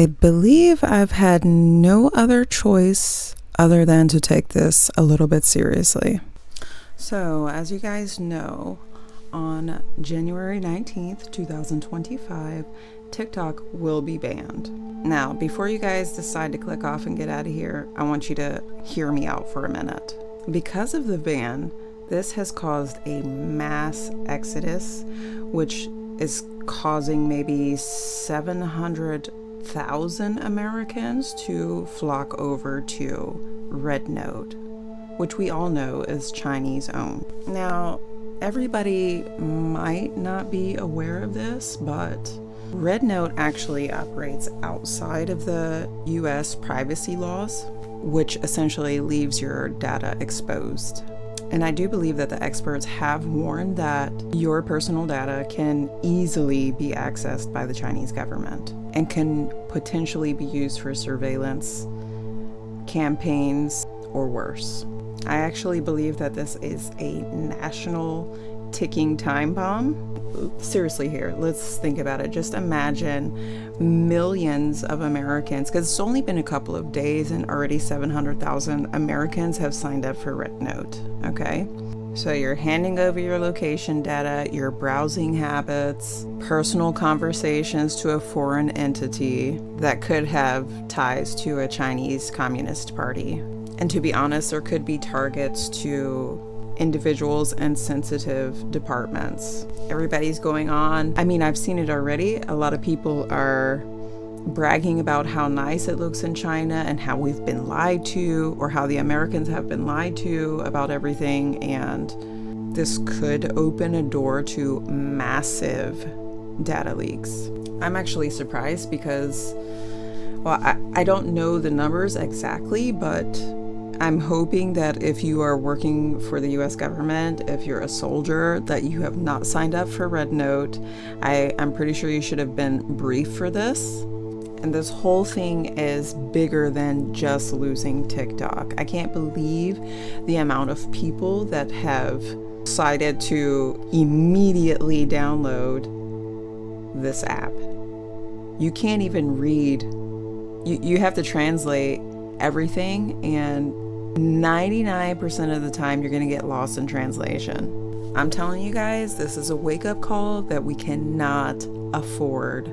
I believe I've had no other choice other than to take this a little bit seriously. So, as you guys know, on January 19th, 2025, TikTok will be banned. Now, before you guys decide to click off and get out of here, I want you to hear me out for a minute. Because of the ban, this has caused a mass exodus, which is causing maybe 700,000 Americans to flock over to RedNote, which we all know is Chinese owned. Now, everybody might not be aware of this, but RedNote actually operates outside of the US privacy laws, which essentially leaves your data exposed. And I do believe that the experts have warned that your personal data can easily be accessed by the Chinese government and can potentially be used for surveillance, campaigns, or worse. I actually believe that this is a national ticking time bomb. Seriously here, let's think about it. Just imagine millions of Americans, because it's only been a couple of days and already 700,000 Americans have signed up for RedNote, okay? So you're handing over your location data, your browsing habits, personal conversations to a foreign entity that could have ties to a Chinese Communist Party. And to be honest, there could be targets to individuals and sensitive departments. Everybody's going on. I mean, I've seen it already. A lot of people are bragging about how nice it looks in China and how we've been lied to, or how the Americans have been lied to about everything. And this could open a door to massive data leaks. I'm actually surprised because, well, I don't know the numbers exactly, but I'm hoping that if you are working for the US government, if you're a soldier, that you have not signed up for RedNote. I'm pretty sure you should have been briefed for this. And this whole thing is bigger than just losing TikTok. I can't believe the amount of people that have decided to immediately download this app. You can't even read. You have to translate everything, and 99% of the time you're going to get lost in translation. I'm telling you guys, this is a wake-up call that we cannot afford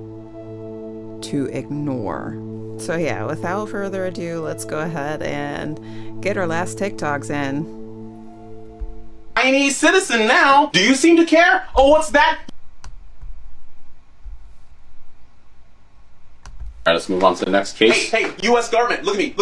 to ignore. So yeah, without further ado, let's go ahead and get our last TikToks in. Chinese citizen now. Do you seem to care? Oh, what's that? All right, let's move on to the next case. Hey, U.S. government, look at me.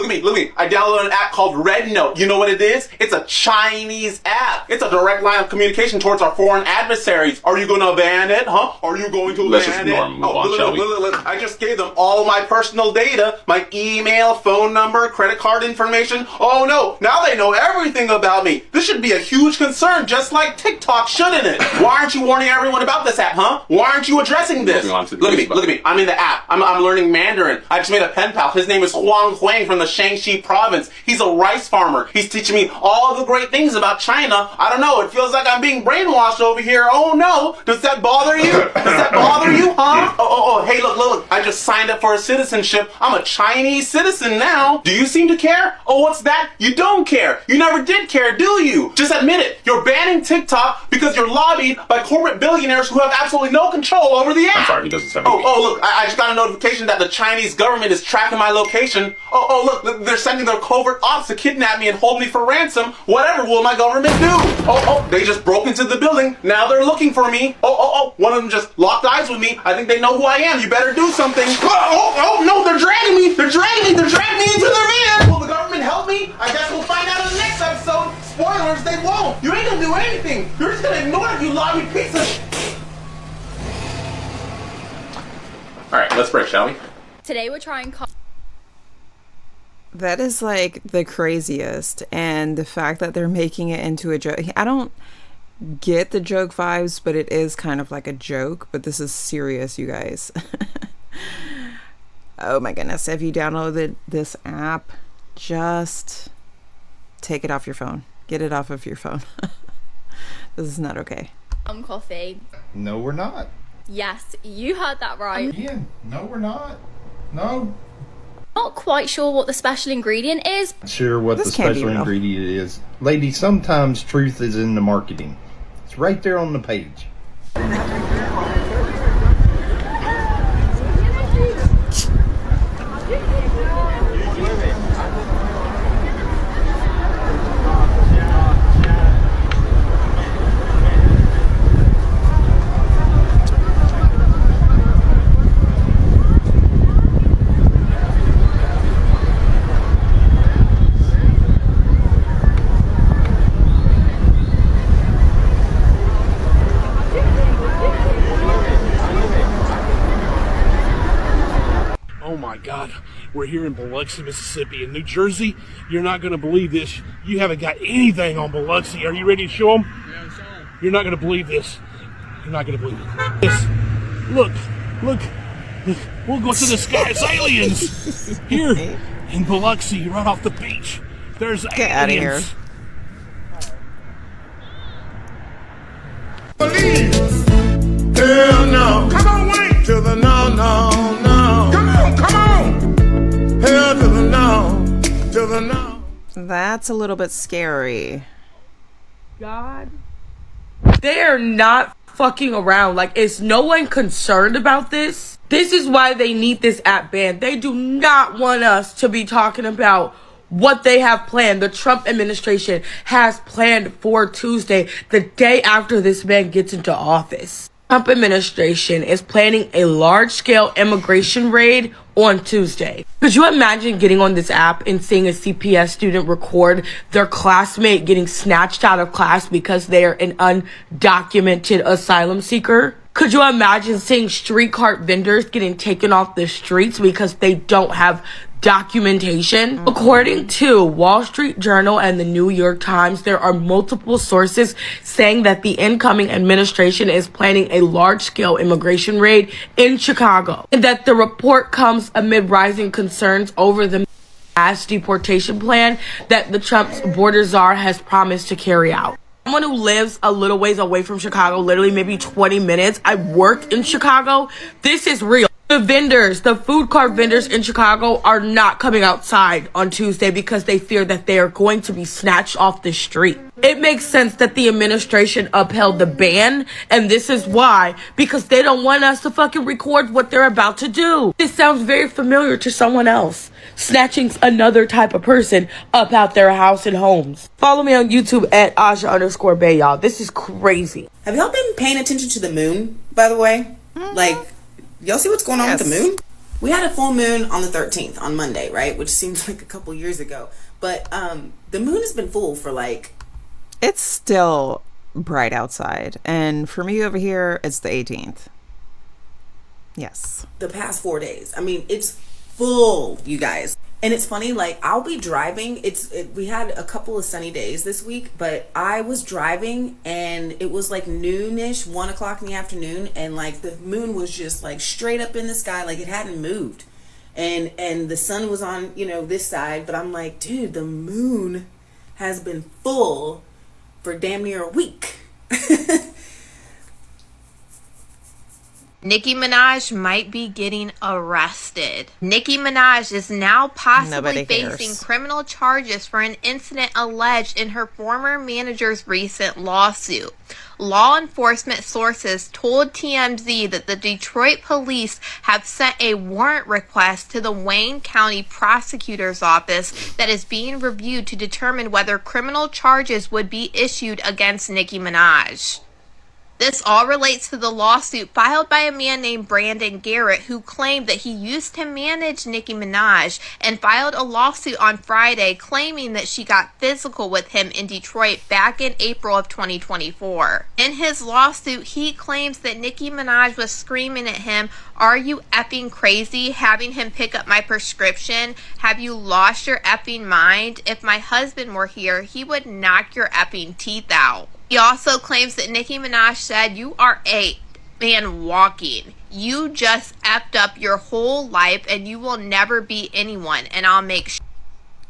I downloaded an app called RedNote. You know what it is? It's a Chinese app. It's a direct line of communication towards our foreign adversaries. Are you going to ban it, huh? Are you going to ban it? Let's just ignore them. Move on, shall we? I just gave them all my personal data, my email, phone number, credit card information. Oh no, now they know everything about me. This should be a huge concern, just like TikTok, shouldn't it? Why aren't you warning everyone about this app, huh? Why aren't you addressing this? Look at me. I'm in the app. I'm learning Mandarin. I just made a pen pal. His name is Huang Huang from the Shaanxi province. He's a rice farmer. He's teaching me all the great things about China. I don't know. It feels like I'm being brainwashed over here. Oh no. Does that bother you? Does that bother you, huh? Oh, hey, look. I just signed up for a citizenship. I'm a Chinese citizen now. Do you seem to care? Oh, what's that? You don't care. You never did care, do you? Just admit it. You're banning TikTok because you're lobbied by corporate billionaires who have absolutely no control over the app. I'm sorry, he doesn't sound look, I just got a notification that the Chinese government is tracking my location. Look, they're sending their covert ops to kidnap me and hold me for ransom. Whatever will my government do? They just broke into the building. Now they're looking for me. One of them just locked eyes with me. I think they know who I am. You better do something. No, they're dragging me. They're dragging me into their van. Will the government help me? I guess we'll find out in the next episode. Spoilers, they won't. You ain't gonna do anything. You're just gonna ignore it, you lobby piece of... All right, let's break, shall we? Today we're trying... That is like the craziest, and the fact that they're making it into a joke. I don't get the joke vibes, but it is kind of like a joke, but this is serious, you guys. Oh my goodness, if you downloaded this app, just take it off your phone. Get it off of your phone. This is not okay. Coffee. No, we're not. Yes, you heard that right. Ian, no, we're not. No. Not quite sure what the special ingredient is. Sure what This the can't be special real. ingredient is. Lady, sometimes truth is in the marketing. It's right there on the page. Oh my God, we're here in Biloxi, Mississippi. In New Jersey, you're not going to believe this. You haven't got anything on Biloxi. Are you ready to show them? Yeah, show them. You're not going to believe this. You're not going to believe this. Look. We'll go to the sky. It's aliens. Here in Biloxi, right off the beach. There's Get out of here. aliens. Hell no. Come on, Wayne. To the no, no, no. Come on. Hell to the no. To the no. That's a little bit scary. God. They're not fucking around. Like, is no one concerned about this? This is why they need this app banned. They do not want us to be talking about what they have planned. The Trump administration has planned for Tuesday, the day after this man gets into office. Trump administration is planning a large-scale immigration raid on Tuesday. Could you imagine getting on this app and seeing a CPS student record their classmate getting snatched out of class because they are an undocumented asylum seeker? Could you imagine seeing street cart vendors getting taken off the streets because they don't have documentation? According to Wall Street Journal and the New York Times, there are multiple sources saying that the incoming administration is planning a large-scale immigration raid in Chicago, and that the report comes amid rising concerns over the mass deportation plan that the Trump's border czar has promised to carry out. Someone who lives a little ways away from Chicago, literally maybe 20 minutes. I work in Chicago. This is real. The vendors, the food cart vendors in Chicago are not coming outside on Tuesday because they fear that they are going to be snatched off the street. It makes sense that the administration upheld the ban, and this is why, because they don't want us to fucking record what they're about to do. This sounds very familiar to someone else, snatching another type of person up out their house and homes. Follow me on YouTube at Aja_Bay, y'all. This is crazy. Have y'all been paying attention to the moon, by the way? Like, y'all see what's going on with the moon? We had a full moon on the 13th, on Monday, right? Which seems like a couple years ago. But the moon has been full for like... It's still bright outside. And for me over here, it's the 18th. Yes. The past 4 days. I mean, it's full, you guys. And it's funny, like, I'll be driving. We had a couple of sunny days this week, but I was driving and it was like noonish, 1 o'clock in the afternoon, and like the moon was just like straight up in the sky, like it hadn't moved. And the sun was on, this side, but I'm like, dude, the moon has been full for damn near a week. Nicki Minaj might be getting arrested. Nicki Minaj is now possibly facing criminal charges for an incident alleged in her former manager's recent lawsuit. Law enforcement sources told TMZ that the Detroit police have sent a warrant request to the Wayne County Prosecutor's Office that is being reviewed to determine whether criminal charges would be issued against Nicki Minaj. This all relates to the lawsuit filed by a man named Brandon Garrett, who claimed that he used to manage Nicki Minaj, and filed a lawsuit on Friday claiming that she got physical with him in Detroit back in April of 2024. In his lawsuit, he claims that Nicki Minaj was screaming at him, "Are you effing crazy? Having him pick up my prescription? Have you lost your effing mind? If my husband were here, he would knock your effing teeth out." He also claims that Nicki Minaj said, "You are a man walking. You just effed up your whole life and you will never be anyone, and I'll make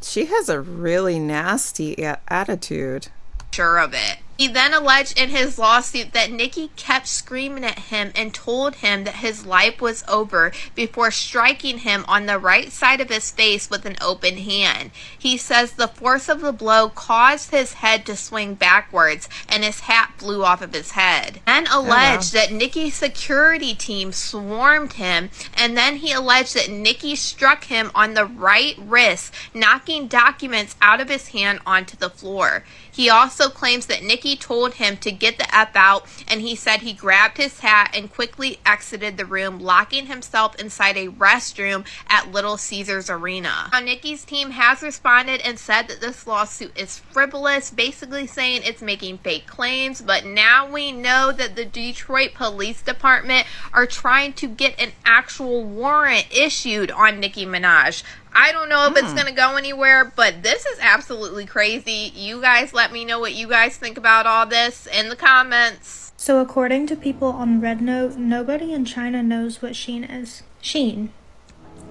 She has a really nasty attitude. sure of it." He then alleged in his lawsuit that Nicki kept screaming at him and told him that his life was over before striking him on the right side of his face with an open hand. He says the force of the blow caused his head to swing backwards and his hat flew off of his head. Then alleged that Nicki's security team swarmed him, and then he alleged that Nicki struck him on the right wrist, knocking documents out of his hand onto the floor. He also claims that Nicki told him to get the F out, and he said he grabbed his hat and quickly exited the room, locking himself inside a restroom at Little Caesars Arena. Now, Nicki's team has responded and said that this lawsuit is frivolous, basically saying it's making fake claims, but now we know that the Detroit Police Department are trying to get an actual warrant issued on Nicki Minaj. I don't know if it's going to go anywhere, but this is absolutely crazy. You guys let me know what you guys think about all this in the comments. So according to people on RedNote, nobody in China knows what Shein is. Shein.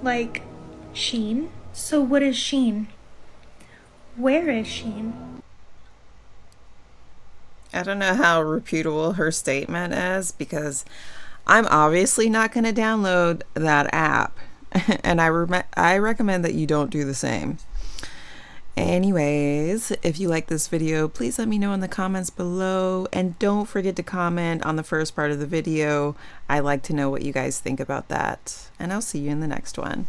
Like, Shein? So what is Shein? Where is Shein? I don't know how reputable her statement is, because I'm obviously not going to download that app. And I recommend that you don't do the same. Anyways, if you like this video, please let me know in the comments below, and don't forget to comment on the first part of the video. I like to know what you guys think about that, and I'll see you in the next one.